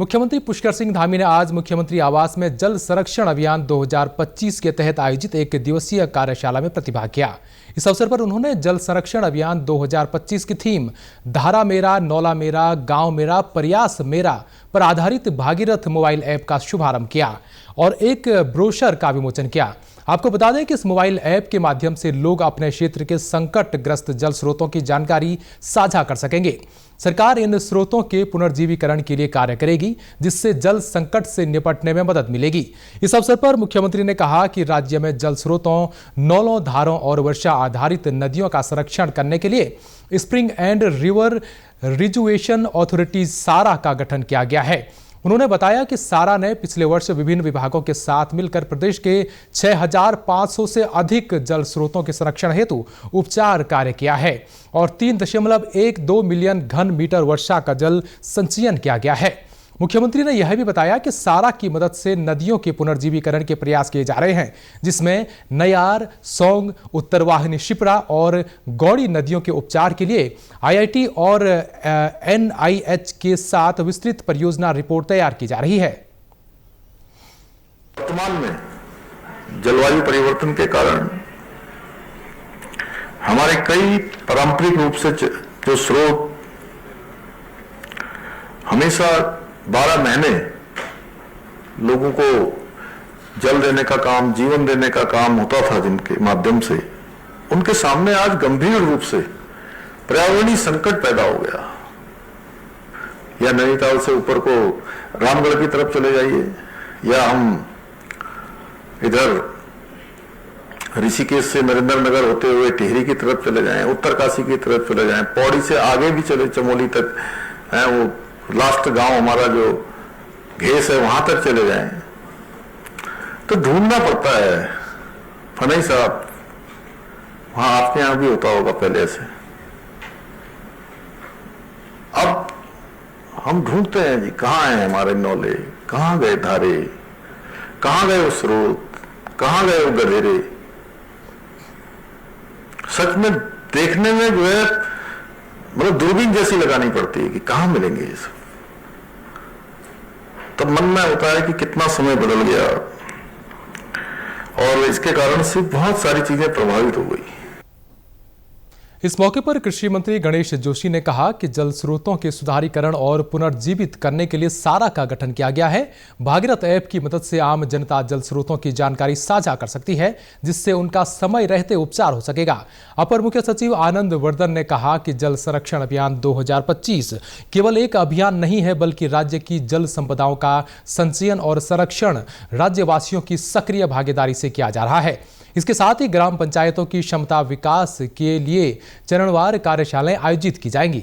मुख्यमंत्री पुष्कर सिंह धामी ने आज मुख्यमंत्री आवास में जल संरक्षण अभियान 2025 के तहत आयोजित एक दिवसीय कार्यशाला में प्रतिभाग किया। इस अवसर पर उन्होंने जल संरक्षण अभियान 2025 की थीम धारा मेरा, नौला मेरा, गांव मेरा, प्रयास मेरा पर आधारित भागीरथ मोबाइल ऐप का शुभारंभ किया और एक ब्रोशर का विमोचन किया। आपको बता दें कि इस मोबाइल ऐप के माध्यम से लोग अपने क्षेत्र के संकटग्रस्त जल स्रोतों की जानकारी साझा कर सकेंगे। सरकार इन स्रोतों के पुनर्जीवीकरण के लिए कार्य करेगी, जिससे जल संकट से निपटने में मदद मिलेगी। इस अवसर पर मुख्यमंत्री ने कहा कि राज्य में जल स्रोतों, नौलों, धारों और वर्षा आधारित नदियों का संरक्षण करने के लिए स्प्रिंग एंड रिवर रिजुएशन अथॉरिटी सारा का गठन किया गया है। उन्होंने बताया कि सारा ने पिछले वर्ष विभिन्न विभागों के साथ मिलकर प्रदेश के 6500 से अधिक जल स्रोतों के संरक्षण हेतु उपचार कार्य किया है और 3.12 मिलियन घन मीटर वर्षा का जल संचयन किया गया है। मुख्यमंत्री ने यह भी बताया कि सारा की मदद से नदियों के पुनर्जीवीकरण के प्रयास किए जा रहे हैं, जिसमें नयार, सौंग, उत्तरवाहिनी शिप्रा और गौड़ी नदियों के उपचार के लिए IIT और NIH के साथ विस्तृत परियोजना रिपोर्ट तैयार की जा रही है। वर्तमान में जलवायु परिवर्तन के कारण हमारे कई पारंपरिक रूप से जो स्रोत हमेशा 12 महीने लोगों को जल देने का काम, जीवन देने का काम होता था, जिनके माध्यम से उनके सामने आज गंभीर रूप से पर्यावरणीय संकट पैदा हो गया। या नैनीताल से ऊपर को रामगढ़ की तरफ चले जाइए, या हम इधर ऋषिकेश से नरेंद्र नगर होते हुए टिहरी की तरफ चले जाएं, उत्तरकाशी की तरफ चले जाएं, पौड़ी से आगे भी चले चमोली तक है, वो लास्ट गांव हमारा जो घेस है वहां तक चले जाएं, तो ढूंढना पड़ता है। फनई साहब, वहां आपके यहां भी होता होगा पहले से। अब हम ढूंढते हैं जी, कहां है हमारे नौले, कहां गए धारे, कहां गए वो स्रोत, कहां गए वो गधेरे। सच में देखने में जो है मतलब दूरबीन जैसी लगानी पड़ती है कि कहां मिलेंगे ये सब। तब मन में होता है कि कितना समय बदल गया और इसके कारण से बहुत सारी चीजें प्रभावित हो गई। इस मौके पर कृषि मंत्री गणेश जोशी ने कहा कि जल स्रोतों के सुधारीकरण और पुनर्जीवित करने के लिए सारा का गठन किया गया है। भागीरथ ऐप की मदद से आम जनता जल स्रोतों की जानकारी साझा कर सकती है, जिससे उनका समय रहते उपचार हो सकेगा। अपर मुख्य सचिव आनंद वर्धन ने कहा कि जल संरक्षण अभियान 2025 केवल एक अभियान नहीं है, बल्कि राज्य की जल संपदाओं का संचयन और संरक्षण राज्यवासियों की सक्रिय भागीदारी से किया जा रहा है। इसके साथ ही ग्राम पंचायतों की क्षमता विकास के लिए चरणवार कार्यशालाएं आयोजित की जाएंगी।